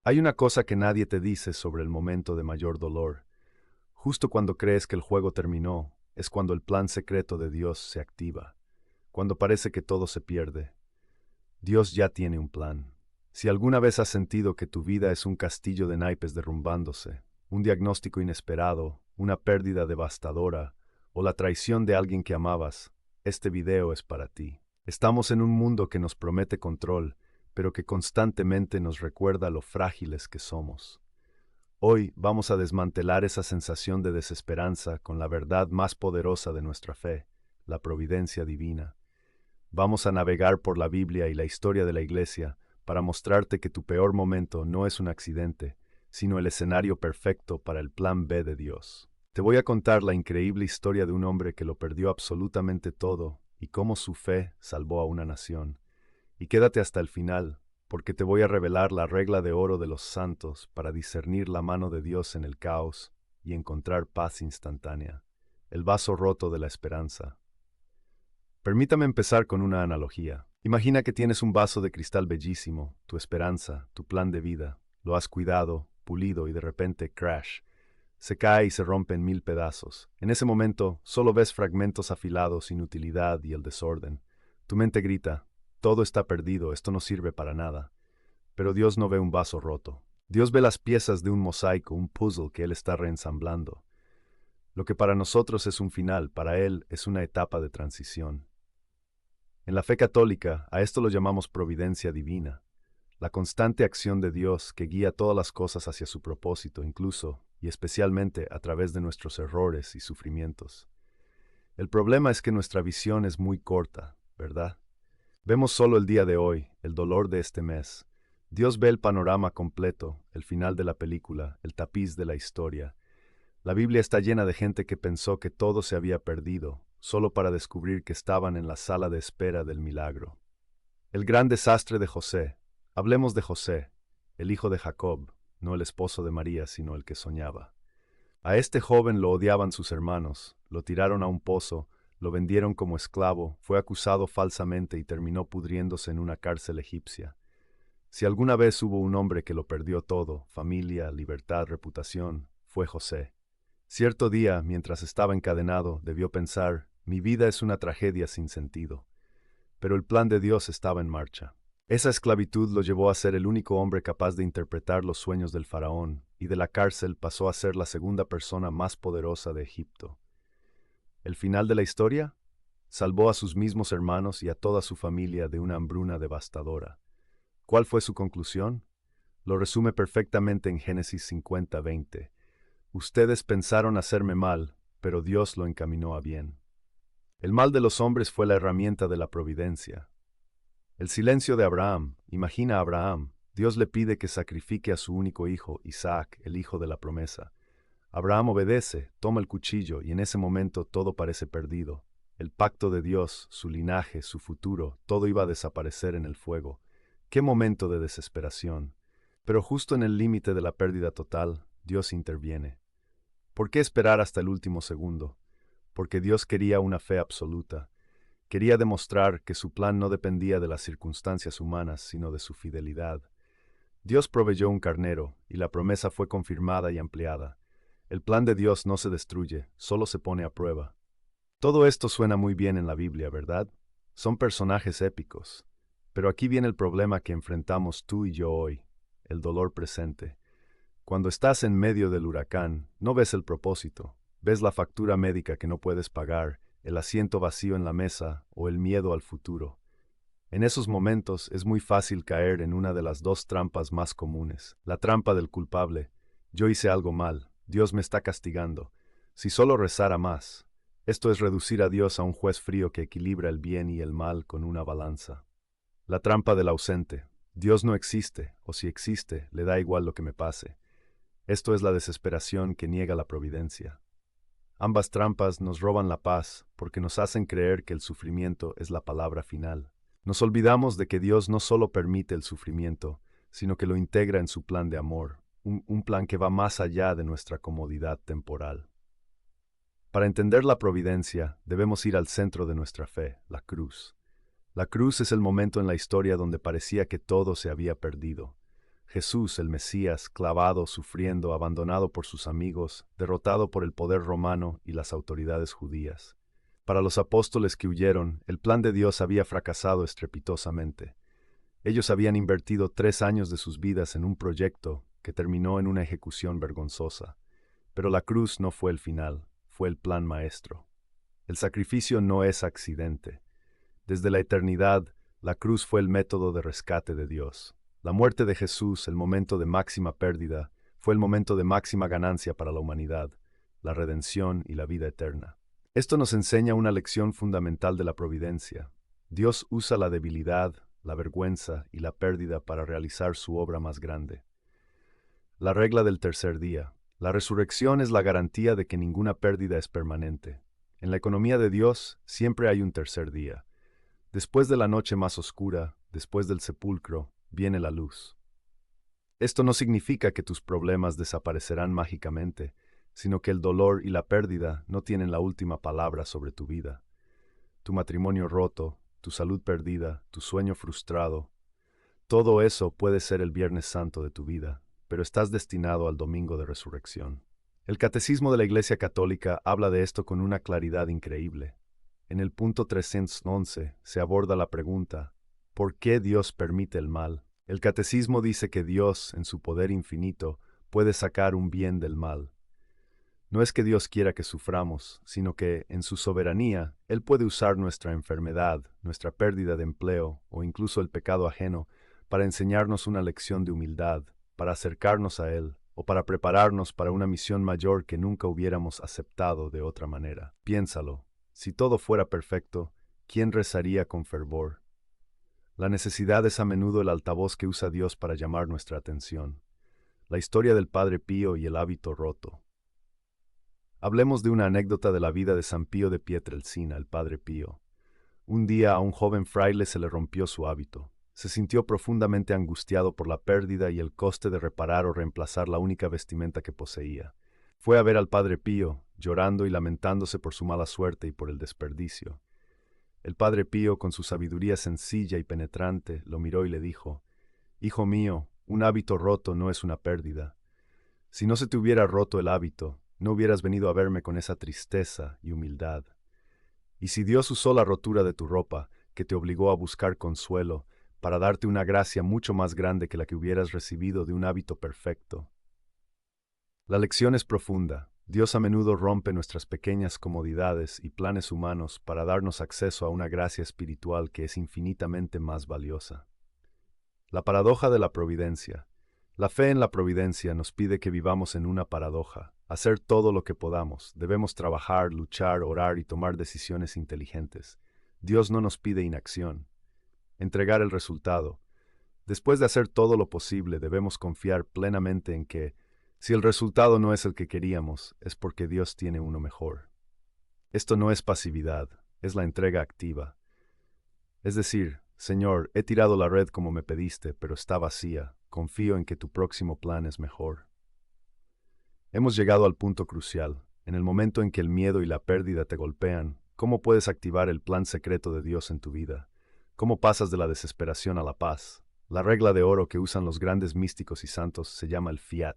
Hay una cosa que nadie te dice sobre el momento de mayor dolor. Justo cuando crees que el juego terminó, es cuando el plan secreto de Dios se activa. Cuando parece que todo se pierde, Dios ya tiene un plan. Si alguna vez has sentido que tu vida es un castillo de naipes derrumbándose, un diagnóstico inesperado, una pérdida devastadora o la traición de alguien que amabas, este video es para ti. Estamos en un mundo que nos promete control, pero que constantemente nos recuerda lo frágiles que somos. Hoy vamos a desmantelar esa sensación de desesperanza con la verdad más poderosa de nuestra fe, la providencia divina. Vamos a navegar por la Biblia y la historia de la Iglesia para mostrarte que tu peor momento no es un accidente, sino el escenario perfecto para el plan B de Dios. Te voy a contar la increíble historia de un hombre que lo perdió absolutamente todo y cómo su fe salvó a una nación. Y quédate hasta el final, porque te voy a revelar la regla de oro de los santos para discernir la mano de Dios en el caos y encontrar paz instantánea, el vaso roto de la esperanza. Permítame empezar con una analogía. Imagina que tienes un vaso de cristal bellísimo, tu esperanza, tu plan de vida. Lo has cuidado, pulido y de repente, crash. Se cae y se rompe en mil pedazos. En ese momento, solo ves fragmentos afilados, inutilidad y el desorden. Tu mente grita, todo está perdido, esto no sirve para nada. Pero Dios no ve un vaso roto. Dios ve las piezas de un mosaico, un puzzle que Él está reensamblando. Lo que para nosotros es un final, para Él es una etapa de transición. En la fe católica, a esto lo llamamos providencia divina, la constante acción de Dios que guía todas las cosas hacia su propósito, incluso y especialmente a través de nuestros errores y sufrimientos. El problema es que nuestra visión es muy corta, ¿verdad? Vemos solo el día de hoy, el dolor de este mes. Dios ve el panorama completo, el final de la película, el tapiz de la historia. La Biblia está llena de gente que pensó que todo se había perdido, solo para descubrir que estaban en la sala de espera del milagro. El gran desastre de José. Hablemos de José, el hijo de Jacob, no el esposo de María, sino el que soñaba. A este joven lo odiaban sus hermanos, lo tiraron a un pozo, lo vendieron como esclavo, fue acusado falsamente y terminó pudriéndose en una cárcel egipcia. Si alguna vez hubo un hombre que lo perdió todo, familia, libertad, reputación, fue José. Cierto día, mientras estaba encadenado, debió pensar, mi vida es una tragedia sin sentido. Pero el plan de Dios estaba en marcha. Esa esclavitud lo llevó a ser el único hombre capaz de interpretar los sueños del faraón, y de la cárcel pasó a ser la segunda persona más poderosa de Egipto. ¿El final de la historia? Salvó a sus mismos hermanos y a toda su familia de una hambruna devastadora. ¿Cuál fue su conclusión? Lo resume perfectamente en Génesis 50:20. Ustedes pensaron hacerme mal, pero Dios lo encaminó a bien. El mal de los hombres fue la herramienta de la providencia. El silencio de Abraham. Imagina a Abraham. Dios le pide que sacrifique a su único hijo, Isaac, el hijo de la promesa. Abraham obedece, toma el cuchillo y en ese momento todo parece perdido. El pacto de Dios, su linaje, su futuro, todo iba a desaparecer en el fuego. ¡Qué momento de desesperación! Pero justo en el límite de la pérdida total, Dios interviene. ¿Por qué esperar hasta el último segundo? Porque Dios quería una fe absoluta. Quería demostrar que su plan no dependía de las circunstancias humanas, sino de su fidelidad. Dios proveyó un carnero, y la promesa fue confirmada y ampliada. El plan de Dios no se destruye, solo se pone a prueba. Todo esto suena muy bien en la Biblia, ¿verdad? Son personajes épicos. Pero aquí viene el problema que enfrentamos tú y yo hoy, el dolor presente. Cuando estás en medio del huracán, no ves el propósito, ves la factura médica que no puedes pagar, el asiento vacío en la mesa o el miedo al futuro. En esos momentos es muy fácil caer en una de las dos trampas más comunes, la trampa del culpable. Yo hice algo mal, Dios me está castigando. Si solo rezara más. Esto es reducir a Dios a un juez frío que equilibra el bien y el mal con una balanza. La trampa del ausente. Dios no existe, o si existe, le da igual lo que me pase. Esto es la desesperación que niega la providencia. Ambas trampas nos roban la paz porque nos hacen creer que el sufrimiento es la palabra final. Nos olvidamos de que Dios no solo permite el sufrimiento, sino que lo integra en su plan de amor, un plan que va más allá de nuestra comodidad temporal. Para entender la providencia, debemos ir al centro de nuestra fe, la cruz. La cruz es el momento en la historia donde parecía que todo se había perdido. Jesús, el Mesías, clavado, sufriendo, abandonado por sus amigos, derrotado por el poder romano y las autoridades judías. Para los apóstoles que huyeron, el plan de Dios había fracasado estrepitosamente. Ellos habían invertido 3 años de sus vidas en un proyecto que terminó en una ejecución vergonzosa. Pero la cruz no fue el final, fue el plan maestro. El sacrificio no es accidente. Desde la eternidad, la cruz fue el método de rescate de Dios. La muerte de Jesús, el momento de máxima pérdida, fue el momento de máxima ganancia para la humanidad, la redención y la vida eterna. Esto nos enseña una lección fundamental de la providencia. Dios usa la debilidad, la vergüenza y la pérdida para realizar su obra más grande. La regla del tercer día. La resurrección es la garantía de que ninguna pérdida es permanente. En la economía de Dios siempre hay un tercer día. Después de la noche más oscura, después del sepulcro, viene la luz. Esto no significa que tus problemas desaparecerán mágicamente, sino que el dolor y la pérdida no tienen la última palabra sobre tu vida. Tu matrimonio roto, tu salud perdida, tu sueño frustrado, todo eso puede ser el Viernes Santo de tu vida, pero estás destinado al Domingo de Resurrección. El Catecismo de la Iglesia Católica habla de esto con una claridad increíble. En el punto 311 se aborda la pregunta, ¿por qué Dios permite el mal? El Catecismo dice que Dios, en su poder infinito, puede sacar un bien del mal. No es que Dios quiera que suframos, sino que, en su soberanía, Él puede usar nuestra enfermedad, nuestra pérdida de empleo o incluso el pecado ajeno para enseñarnos una lección de humildad, para acercarnos a Él o para prepararnos para una misión mayor que nunca hubiéramos aceptado de otra manera. Piénsalo, si todo fuera perfecto, ¿quién rezaría con fervor? La necesidad es a menudo el altavoz que usa Dios para llamar nuestra atención. La historia del Padre Pío y el hábito roto. Hablemos de una anécdota de la vida de San Pío de Pietrelcina, el Padre Pío. Un día a un joven fraile se le rompió su hábito. Se sintió profundamente angustiado por la pérdida y el coste de reparar o reemplazar la única vestimenta que poseía. Fue a ver al Padre Pío, llorando y lamentándose por su mala suerte y por el desperdicio. El Padre Pío, con su sabiduría sencilla y penetrante, lo miró y le dijo: «Hijo mío, un hábito roto no es una pérdida. Si no se te hubiera roto el hábito, no hubieras venido a verme con esa tristeza y humildad. Y si Dios usó la rotura de tu ropa, que te obligó a buscar consuelo, para darte una gracia mucho más grande que la que hubieras recibido de un hábito perfecto». La lección es profunda. Dios a menudo rompe nuestras pequeñas comodidades y planes humanos para darnos acceso a una gracia espiritual que es infinitamente más valiosa. La paradoja de la providencia. La fe en la providencia nos pide que vivamos en una paradoja. Hacer todo lo que podamos. Debemos trabajar, luchar, orar y tomar decisiones inteligentes. Dios no nos pide inacción. Entregar el resultado. Después de hacer todo lo posible, debemos confiar plenamente en que, si el resultado no es el que queríamos, es porque Dios tiene uno mejor. Esto no es pasividad, es la entrega activa. Es decir, Señor, he tirado la red como me pediste, pero está vacía. Confío en que tu próximo plan es mejor. Hemos llegado al punto crucial. En el momento en que el miedo y la pérdida te golpean, ¿cómo puedes activar el plan secreto de Dios en tu vida? ¿Cómo pasas de la desesperación a la paz? La regla de oro que usan los grandes místicos y santos se llama el fiat.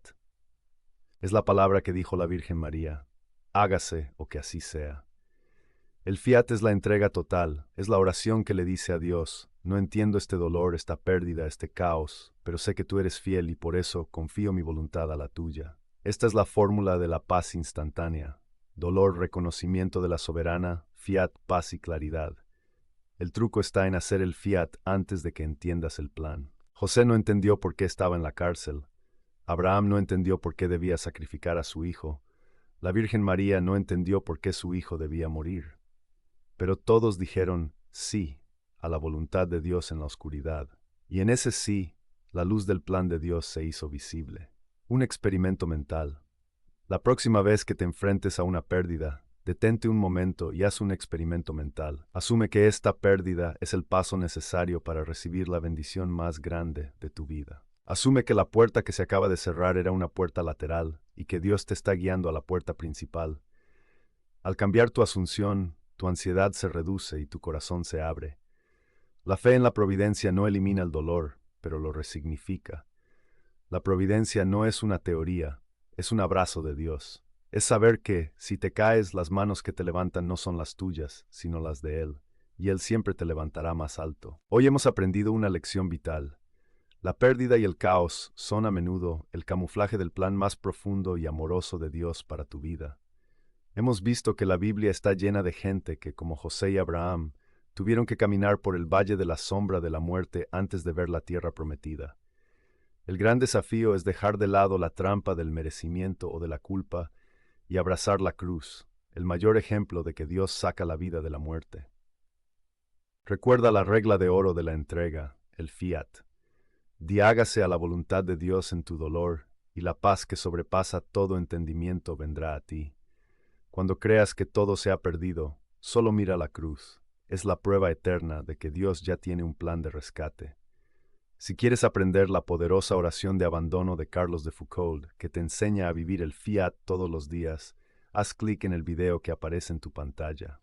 Es la palabra que dijo la Virgen María: hágase o que así sea. El fiat es la entrega total, es la oración que le dice a Dios: no entiendo este dolor, esta pérdida, este caos, pero sé que tú eres fiel y por eso confío mi voluntad a la tuya. Esta es la fórmula de la paz instantánea: dolor, reconocimiento de la soberana, fiat, paz y claridad. El truco está en hacer el fiat antes de que entiendas el plan. José no entendió por qué estaba en la cárcel. Abraham no entendió por qué debía sacrificar a su hijo. La Virgen María no entendió por qué su hijo debía morir. Pero todos dijeron sí a la voluntad de Dios en la oscuridad. Y en ese sí, la luz del plan de Dios se hizo visible. Un experimento mental. La próxima vez que te enfrentes a una pérdida, detente un momento y haz un experimento mental. Asume que esta pérdida es el paso necesario para recibir la bendición más grande de tu vida. Asume que la puerta que se acaba de cerrar era una puerta lateral y que Dios te está guiando a la puerta principal. Al cambiar tu asunción, tu ansiedad se reduce y tu corazón se abre. La fe en la providencia no elimina el dolor, pero lo resignifica. La providencia no es una teoría, es un abrazo de Dios. Es saber que, si te caes, las manos que te levantan no son las tuyas, sino las de Él, y Él siempre te levantará más alto. Hoy hemos aprendido una lección vital. La pérdida y el caos son a menudo el camuflaje del plan más profundo y amoroso de Dios para tu vida. Hemos visto que la Biblia está llena de gente que, como José y Abraham, tuvieron que caminar por el valle de la sombra de la muerte antes de ver la tierra prometida. El gran desafío es dejar de lado la trampa del merecimiento o de la culpa y abrazar la cruz, el mayor ejemplo de que Dios saca la vida de la muerte. Recuerda la regla de oro de la entrega, el fiat. Di hágase a la voluntad de Dios en tu dolor, y la paz que sobrepasa todo entendimiento vendrá a ti. Cuando creas que todo se ha perdido, solo mira la cruz. Es la prueba eterna de que Dios ya tiene un plan de rescate. Si quieres aprender la poderosa oración de abandono de Carlos de Foucauld, que te enseña a vivir el fiat todos los días, haz clic en el video que aparece en tu pantalla.